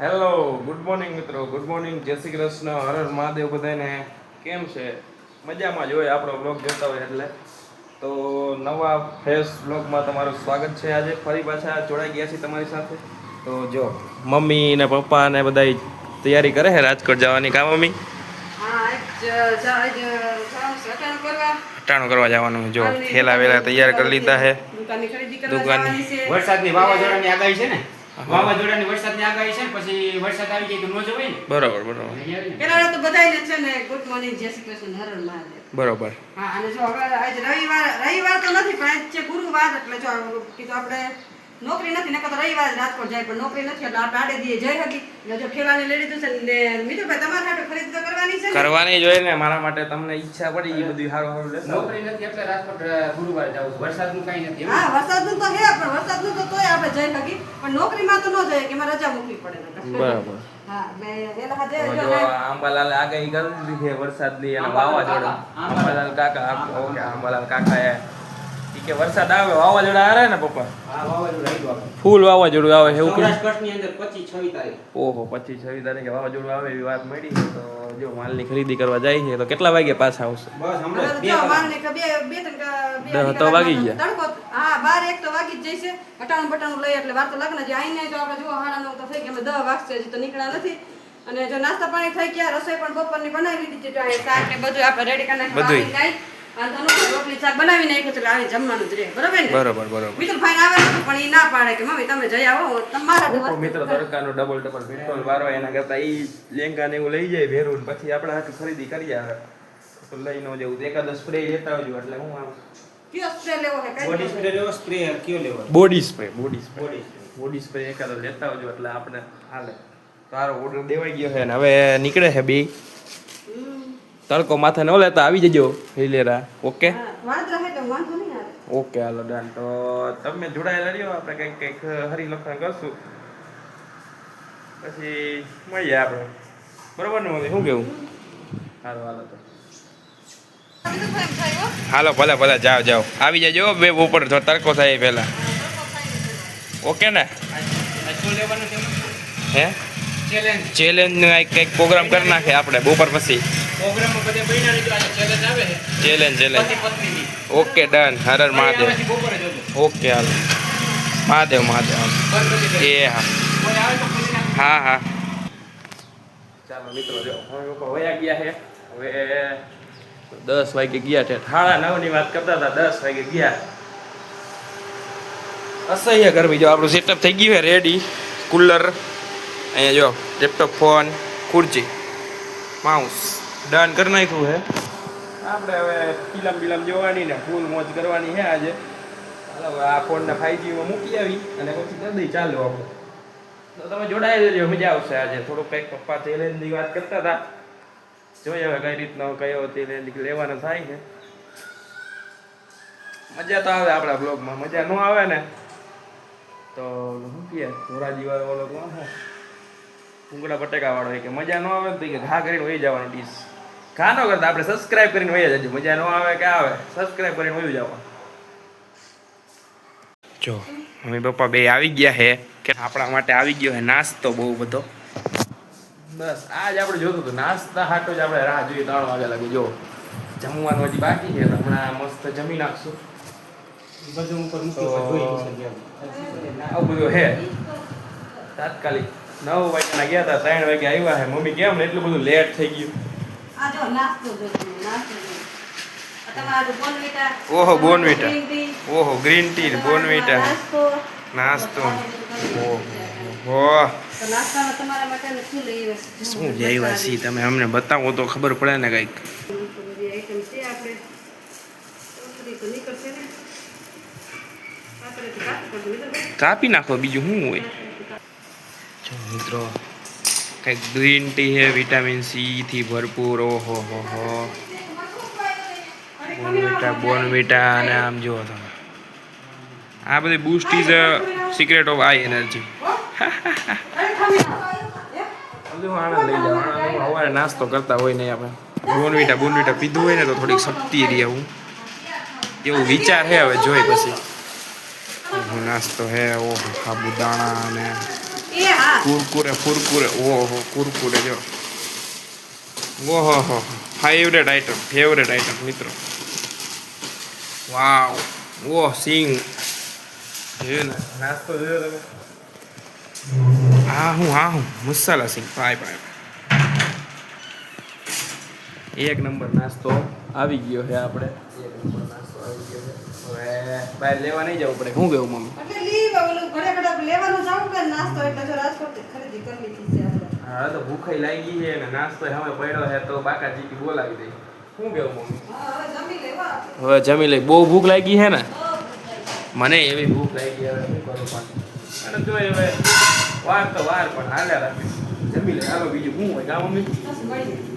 Hello good morning મિત્રો, good morning, જય શ્રી કૃષ્ણ, હર હર મહાદેવ. બધાને કેમ છે? મજામાં જ હોય આપણો બ્લોગ જોતા હોય એટલે. તો નવા ફ્રેશ બ્લોગમાં તમારું સ્વાગત છે. આજે ફરી પાછા જોડાઈ ગયા છીએ તમારી સાથે. તો જો મમ્મી ને પપ્પા ને બધા તૈયારી કરે છે રાજકોટ જવાની. કા મમ્મી? અટાણું કરવા જવાનું. જો થેલા વેલા તૈયાર કરી લીધા છે. દુકાનની વરસાદની વાવાઝોડાની આગાહી છે ને, વાવાઝોડાની વરસાદની આગાહી છે ને, પછી વરસાદ આવી જાય તો ન જવાય ને. બરોબર. પેલા તો બધાને છે ને ગુડ મોર્નિંગ, જય શ્રી કૃષ્ણ, હર હર મહાદેવ. બરોબર. હા, અને જો હવે આજ રવિવાર તો નથી, પણ આજ છે ગુરુવાર, એટલે જો કીધું આપણે નોકરી નથી, નકર તો રવિવાર રાજકોટ જાય, પણ નોકરી નથી એટલે આપણે આડે દીએ જઈ હતી. એટલે જો ખેલાને લઈ લીધું છે ને મીઠુભાઈ તમારા માટે ખરીદી તો કરવાની છે ને? કરવાની જોઈએ ને. મારા માટે તમને ઈચ્છા પડી એ બધું સારું લેતા. નોકરી નથી એટલે રાજકોટ ગુરુવારે જાવું છે. વરસાદનું કાંઈ નથી. હા, વરસાદનું તો હે, પણ વરસાદનું તો તોય આપણે જઈ શકી, પણ નોકરીમાં તો ન જઈએ કે એમાં રજા મૂકવી પડે. બરાબર. હા, મેં એના હાથે જો આંબાલાલ આગાહી કરી દીધી છે વરસાદની અને વાવાઝોડા. આંબાલાલ કાકા, ઓકે, આંબાલાલ કાકાએ કે વરસાદ આવે, વાવાઝોડા આવે ને પપ્પા? હા, વાવાઝોડું આવી ગયું. ફૂલ વાવાઝોડું આવે એવું કીધું. સૌરાષ્ટ્રની અંદર 25-26 તારીખ. ઓહો, 25-26 તારીખે વાવાઝોડું આવે એવી વાત મળી છે. તો જો માલની ખરીદી કરવા જાય છે. તો કેટલા વાગે પાછા આવશે? બસ હમણાં જો વાળને કે બે તો વાગી ગયા. તડકો હા 12-1 તો વાગી જ જઈશે. બટાણું લઈ એટલે વાર તો લગ્ન જે આઈને તો આપણે જો 9:30 તો થઈ ગયા, 10 વાગશે હજી તો નીકળ્યા નથી. અને જો નાસ્તા પાણી થઈ ગયા, રસોઈ પણ બપોરની બનાવી લીધી છે. શાક ને બધું આપણે રેડી કરી નાખ્યું. રોટલી શાક બનાવી નાખ્યું એટલે આવી જમવાનું જ રહે. બરોબર ને? બરોબર. મિત્રભાઈ આવે પણ એ ના પાડે કે મમ્મી તમે જઈ આવો તમારા મિત્ર તડકાનું ડબલ પેટ્રોલ વારવા એના કરતા એ લેંગા ને એવું લઈ જાય ભેરું, પછી આપણે હાથું ખરીદી કરી આવે તો લઈ ન જવું. એકાદો સ્પ્રે લેતા આવજો. એટલે હું આમ કયો સ્પ્રે લેવો છે? બોડી સ્પ્રે લેવો, સ્પ્રે કયો લેવો? બોડી સ્પ્રે એકાદો લેતા આવજો એટલે આપણે હાલે. તારો ઓર્ડર દેવાઈ ગયો છે ને હવે નીકળે છે બે. તડકો માથે ન લેતા આવી જજો હિલેરા. ઓકે ઓકે, હાલો ડન. તો તમે જોડાયેલા રહ્યો, આપણે કંઈક હરી લખણ કરશું, પછી મળીએ આપણે. બરોબર ને મમ્મી? શું કેવું? હાલો ભલે જાઓ આવી જજો બે ઉપર તડકો થાય પહેલા. ઓકે ને? શું લેવાનું છે? હે ચેલેન્જ કંઈક પ્રોગ્રામ કરી નાખે આપણે બપોર પછી. પ્રોગ્રામમાં બધે બહેનાની જો આજે ચેલેન્જ આવે છે. ચેલેન્જ પતિ પત્નીની. Okay done. હર હર મહાદેવ. પછી બપોરે જોજો. ઓકે હાલો. મહાદેવ. બંધ કરી દેજો. એ હા કોઈ આવે તો પૂછી નાખો. હા. ચાલો મિત્રો, જો હવે વયા ગયા છે. હવે 10 વાગે ગયા છે. 9:30 વાત કરતા હતા, 10 વાગે ગયા. અસહ્ય ગરમી. જો આપણું સેટઅપ થઈ ગયું છે રેડી. કુલર અહીંયા જો, લેપટોપ, ફોન, ખુરચી, માઉસ ડન કરી નાખ્યું છે. આપણે હવે ફિલ્મ જોવાની ને ફૂલ મોજ કરવાની છે આજે. હાલો આ ફોનને 5G માં મૂકી આવી અને પછી કરી દઈ ચાલો આપણે. તો તમે જોડાઈ જજો, મજા આવશે. આજે થોડુંક કંઈક પપ્પા ચેલેન્જની વાત કરતા હતા. જોઈએ હવે કઈ રીતનો કયો ચેલેન્જ લેવાનો થાય છે. મજા તો આવે આપણા બ્લોગમાં. મજા ન આવે ને તો શું કહે ધોરાજી વાળો ઓલો કોણ છે ઉંગડા બટેકા વાળો, કે મજા ન આવે તો કે ઘા કરીને વહી જવાનું. ડીશ ઘા ન કરતા આપણે સબસ્ક્રાઈબ કરીને વહી જજો. મજા ન આવે કે આવે, સબસ્ક્રાઈબ કરીને વહી જવાનું. જો મમ્મી પપ્પા બે આવી ગયા છે કે આપણા માટે આવી ગયો છે નાસ્તો બહુ બધો. બસ આજ આપણે જોતું હતું નાસ્તા હાટો જ આપણે રાહ જોઈએ. 3 વાગે લાગે. જો જમવાનું હજી બાકી છે, હમણાં મસ્ત જમી નાખશું. બધું ઉપર આવું બધું હે તાત્કાલિક. 9 વાગ્યાના ગયા હતા, 3 વાગે આવ્યા છે. મમ્મી કેમ ને એટલું બધું લેટ થઈ ગયું? ઓહો બોનવીટા, ઓહો ગ્રીન ટી, બોનવીટા, નાસ્તો. ઓહો શું લેવા છી તમે અમને બતાવો તો ખબર પડે ને કંઈક. કાપી નાખો, બીજું શું હોય? જો મિત્રો કંઈક ગ્રીન ટી છે, વિટામિન સી થી ભરપૂર. ઓહો બોનવીટા અને આમ જુઓ તમે આ બધી boost is secret of I energy. બધું આનંદ લઈ જાવ. સવારે નાસ્તો કરતા હોય નહીં આપણે. બોનવીટા પીધું હોય ને તો થોડીક શક્તિ રહે. હું એવું વિચાર છે, હવે જોઈ પછી નાસ્તો હે. ઓહો સાબુદાણા અને હા કુરકુરે ઓહો કુરકુરે જો ઓહો ફેવરેટ આઈટમ મિત્રો વાવ ઓહ સિંગ જોયું ને નાસ્તો જોયો તમે હા હું મસાલા સિંગ ભાઈ એક નંબર નાસ્તો આવી ગયો છે આપણે હવે બહાર લેવા નહીં જવું પડે શું કેવું મમ્મી એટલે લીવા ઓલું ઘરે ઘરે લેવાનું જાવું કે નાસ્તો એટલે જો રાજકોટ ખરીદી કરી લીધી છે આપણે હા તો ભૂખાઈ લાગી છે ને નાસ્તો હવે પડ્યો છે તો બાકાજી બોલાવી દઈ શું કેવું મમ્મી હા હવે જમી લેવા હવે જમી લઈ બહુ ભૂખ લાગી છે ને મને એવી ભૂખ લાગી હવે શું કરું પણ અને જો હવે વાર પણ હાલ્યા રાખે જમી લે હાલો બીજું શું હોય કા મમ્મી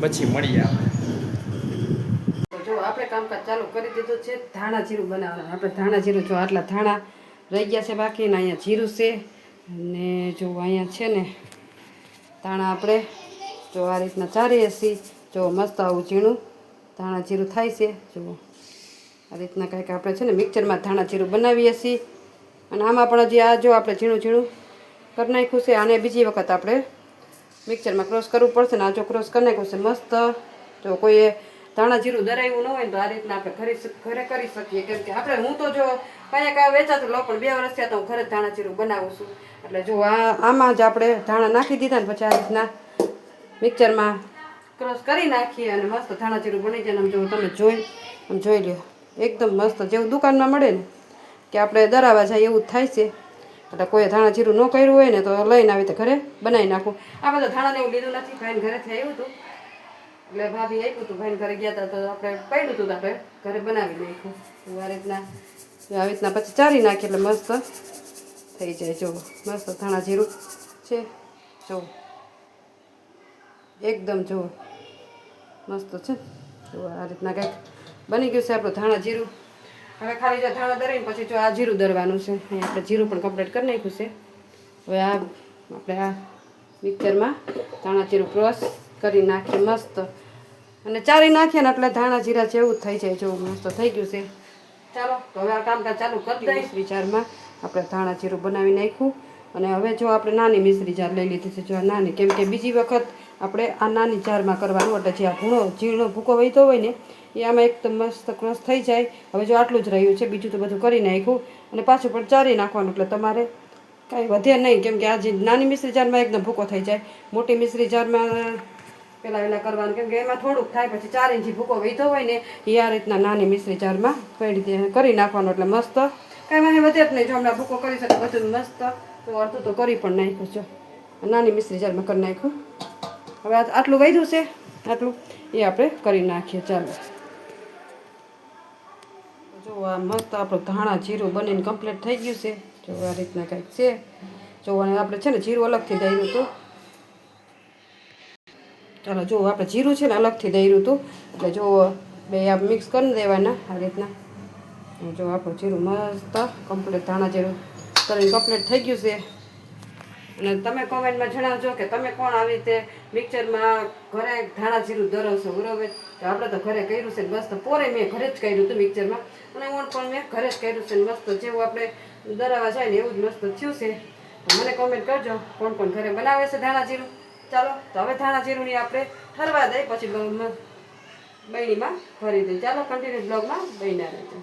પછી મળીએ આપણે જો આપણે કામકાજ ચાલુ કરી દીધું છે ધાણા જીરું બનાવવાનું આપણે ધાણા જીરું જો આટલા ધાણા રહી ગયા છે બાકી ને અહીંયા જીરું છે અને જો અહીંયા છે ને ધાણા આપણે જો આ રીતના ચારીએ છીએ જો મસ્ત આવું ઝીણું ધાણા જીરું થાય છે જો આ રીતના કંઈક આપણે છે ને મિક્સરમાં ધાણા જીરું બનાવીએ છીએ અને આમાં પણ હજી આ જો આપણે ઝીણું કરી નાખ્યું છે આને બીજી વખત આપણે મિક્સરમાં ક્રોસ કરવું પડશે ને આ જો ક્રોસ કરી નાખ્યું છે મસ્ત જો કોઈએ ધાણા જીરું દરાવ્યું ન હોય ને તો આ રીતના આપણે ઘરે કરી શકીએ કેમ કે આપણે હું તો જો કાંઈ વેચાતું લો પણ 2 વર્ષ થયા તો હું ઘરે ધાણા જીરું બનાવું છું એટલે જો આમાં જ આપણે ધાણા નાખી દીધા ને પછી આ રીતના મિક્સરમાં ક્રોસ કરી નાખીએ અને મસ્ત ધાણા જીરું બની જાય ને જો તમે જોઈ લો એકદમ મસ્ત જેવું દુકાનમાં મળે ને કે આપણે દરાવા જાય એવું જ થાય છે એટલે કોઈ ધાણા જીરું ન કર્યું હોય ને તો લઈને આવી તો ઘરે બનાવી નાખું આ બધા ધાણાને એવું લીધું નથી ભાઈને ઘરેથી આવ્યું હતું એટલે ભાભી આપ્યું હતું ભાઈને ઘરે ગયા હતા તો આપણે પડ્યું હતું તો આપણે ઘરે બનાવી નાખ્યું આ રીતના આવી રીતના પછી ચારી નાખીએ એટલે મસ્ત થઈ જાય જો મસ્ત ધાણા જીરું છે જો એકદમ જો મસ્ત છે જો આ રીતના કંઈક બની ગયું છે આપણું ધાણા જીરું હવે ખાલી જો ધાણા દરીને પછી જો આ જીરું દરવાનું છે અહીં આપણે જીરું પણ કમ્પ્લીટ કરી નાખ્યું છે હવે આ આપણે આ મિક્સરમાં ધાણા જીરું ક્રોસ કરી નાખીએ મસ્ત અને ચારી નાખીએ ને એટલે ધાણા જીરા જેવું જ થઈ જાય જો મસ્ત થઈ ગયું છે ચાલો તો હવે આ કામકાજ ચાલુ કરી દઈશ વિચારમાં આપણે ધાણા જીરું બનાવી નાખ્યું અને હવે જો આપણે નાની મિશ્રી જાર લઈ લીધી છે જો આ નાની કેમ કે બીજી વખત આપણે આ નાની જારમાં કરવાનું એટલે જે આ ઝીણો ભૂકો વહીતો હોય ને એ આમાં એકદમ મસ્ત ક્રોસ થઈ જાય હવે જો આટલું જ રહ્યું છે બીજું તો બધું કરી નાખ્યું અને પાછું પણ ચારી નાખવાનું એટલે તમારે કાંઈ વધે નહીં કેમ કે આ જે નાની મિશ્રી જારમાં એકદમ ભૂકો થઈ જાય મોટી મિશ્રી જારમાં પહેલાં કરવાનું કેમ કે એમાં થોડુંક થાય પછી 4 ઇંચી ભૂકો વહીતો હોય ને એ આ રીતના નાની મિશ્રી જારમાં કરી નાખવાનું એટલે મસ્ત કાંઈ મને વધે જ નહીં જો હમણાં ભૂકો કરી શકે બધું મસ્ત તો અડધું તો કરી પણ નાખ્યું છે નાની મિશ્રી જારમાં કરી નાખ્યું હવે આટલું વધ્યું છે આટલું એ આપણે કરી નાખીએ ચાલો જો આ મસ્ત આપણું ધાણા જીરું બનીને કમ્પ્લીટ થઈ ગયું છે જો આ રીતના કંઈક છે જો અને આપણે છે ને જીરું અલગથી દઈ હતું ચાલો જો આપણે જીરું છે ને અલગથી દઈ હતું એટલે જો બે આ મિક્સ કરી દેવાના આ રીતના જો આપણું જીરું મસ્ત કમ્પ્લીટ ધાણા જીરું કરીને કમ્પ્લીટ થઈ ગયું છે અને તમે કોમેન્ટમાં જણાવજો કે તમે કોણ આવી રીતે મિક્સરમાં ઘરે ધાણા જીરું દરવશો બરોબર તો આપણે તો ઘરે કર્યું છે મસ્ત પોરે મેં ઘરે જ કર્યું હતું મિક્સરમાં અને ઓણ પણ મેં ઘરે જ કર્યું છે મસ્ત જેવું આપણે દરાવા જાય ને એવું જ મસ્ત થયું છે તો મને કોમેન્ટ કરજો કોણ કોણ ઘરે બનાવે છે ધાણા જીરું ચાલો તો હવે ધાણા જીરુંની આપણે ઠરવા દઈ પછી બૈણીમાં ભરી દઈએ ચાલો કન્ટિન્યુ બ્લોગમાં બન્યા રહેજો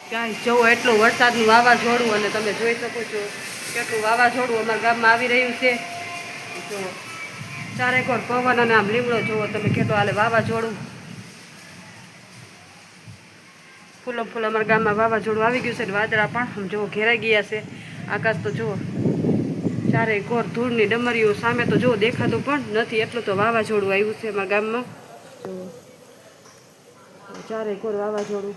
કાંઈ જુઓ એટલું વરસાદનું વાવાઝોડું અને તમે જોઈ શકો છો કેટલું વાવાઝોડું અમારા ગામમાં આવી રહ્યું છે જો ચારેકોર પવન અને આમ લીમડો જુઓ તમે કેટલું હાલે વાવાઝોડું ફૂલો અમારા ગામમાં વાવાઝોડું આવી ગયું છે અને વાદળા પણ આમ જુઓ ઘેરાઈ ગયા છે આકાશ તો જુઓ ચારે કોર ધૂળની ડમરીઓ સામે તો જો દેખાતું પણ નથી એટલું તો વાવાઝોડું આવ્યું છે અમારા ગામમાં જો ચારે કોર વાવાઝોડું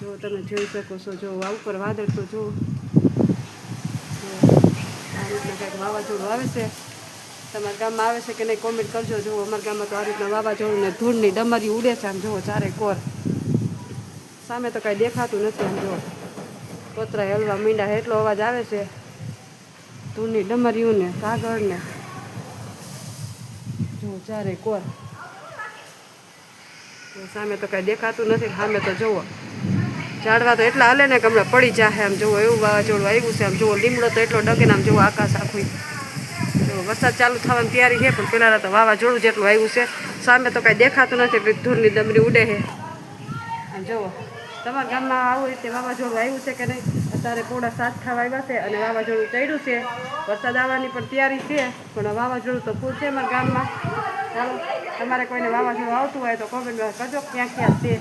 જો તમે જોઈ શકો છો જો આ ઉપર વાદળ તો જો આ રીતના કંઈક વાવાઝોડું આવે છે તમારા ગામમાં આવે છે કે નહીં કોમેન્ટ કરજો જો અમારા ગામમાં તો આ રીતના વાવાઝોડું ને ધૂળની ડમરી ઉડે છે આમ જુઓ ચારે કોર સામે તો કાંઈ દેખાતું નથી આમ જુઓ કોતરા હલવા મીંડા એટલો અવાજ આવે છે ધૂળની ડમરીયું ને કાગળ ને જો ચારે કોર સામે તો કાંઈ દેખાતું નથી સામે તો જુઓ ઝાડવા તો એટલા હાલે ને કે હમણાં પડી જાય આમ જુઓ એવું વાવાઝોડું આવ્યું છે આમ જુઓ લીમડો તો એટલો ડગે ને આમ જુઓ આકાશ આખું તો વરસાદ ચાલુ થવાની તૈયારી છે, પણ પેલા તો વાવાઝોડું જેટલું આવ્યું છે. સામે તો કાંઈ દેખાતું નથી, એટલે ધૂળની દમરી ઉડે છે. અને જુઓ તમારા ગામમાં આવું રીતે વાવાઝોડું આવ્યું છે કે નહીં? અત્યારે પોળા 7 થવા આવ્યા છે અને વાવાઝોડું ચડ્યું છે. વરસાદ આવવાની પણ તૈયારી છે, પણ વાવાઝોડું તો ફૂલ છે અમારા ગામમાં. ચાલો તમારે કોઈને વાવાઝોડું આવતું હોય તો કોમેન્ટમાં કરજો ક્યાં ક્યાં છે.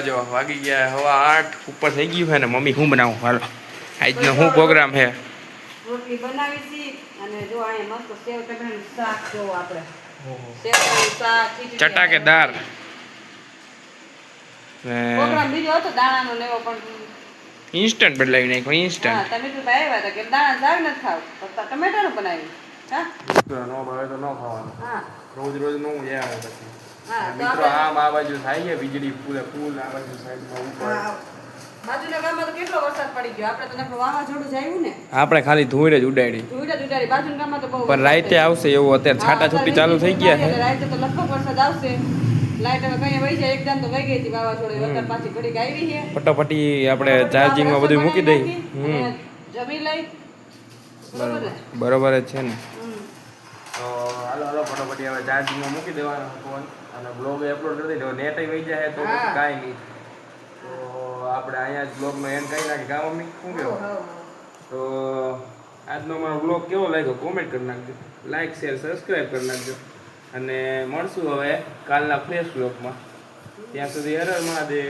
જો વાગી ગયા 8:15 ઉપર થઈ ગયું છે ને મમ્મી શું બનાવું હાલો આજનો શું પ્રોગ્રામ છે? રોટલી બનાવી છે અને જો અહીંયા મસ્ત સેવ ટમેટાનું શાક જોવો આપણે. સેવ ટમેટાનું શાક ખીચડી. ચટાકેદાર પ્રોગ્રામ બીજો હતો દાણાનો ને એવો, પણ ઇન્સ્ટન્ટ બદલાવી નાખ્યો હા ઇન્સ્ટન્ટ. તમે તો આવ્યા હતા કે દાણા સાવ નથી ખાવ, તો ટમેટાનું બનાવ્યું. હા નો ભાવે તો ન ખાવાનું, હા રોજ રોજ નો મજા આવે પછી. હા તો મિત્રો આપણે આમ આ બાજુ થાય છે વીજળી ફૂલ આ બાજુ સાઈડમાં ઉપર. હા, બાજુના ગામમાં તો કેટલો વરસાદ પડી ગયો. આપણે તો નકરું વાવાઝોડું જ આવ્યું ને, આપણે ખાલી ધૂળ જ ઉડાડી, ઉડાડી બાજુના ગામમાં તો બહુ પણ રાતે આવશે એવું અત્યારે છાટા છૂટી ચાલુ થઈ ગયા છે. રાતે તો લગભગ વરસાદ આવશે. લાઈટ હવે કઈ વહી જાય, એકદમ તો વહી ગઈ હતી વાવાઝોડું, અત્યારે પાછી ઘડીક આવી છે. ફટાફટી આપણે ચાર્જિંગમાં બધું મૂકી દઈ. અને જમી લઈ. બરોબર ને? બરોબર જ છે ને. હમ. તો હાલો ફટાફટી હવે ચાર્જિંગમાં મૂકી દેવાનો ફોન અને બ્લોગ અપલોડ કરી દઈશું. નેટ વહી જાય તો હા. પછી કાંઈ નહીં. તો આપણે અહીંયા જ બ્લોગનો એન્ડ કરી નાખી. કામ મમ્મી શું કહેવો? તો આજનો મારો બ્લોગ કેવો લાગ્યો કોમેન્ટ કરી નાખજો, લાઈક શેર સબસ્ક્રાઈબ કરી નાખજો અને મળશું હવે કાલના ફ્રેશ બ્લોગમાં. ત્યાં સુધી હર હર મહાદેવ.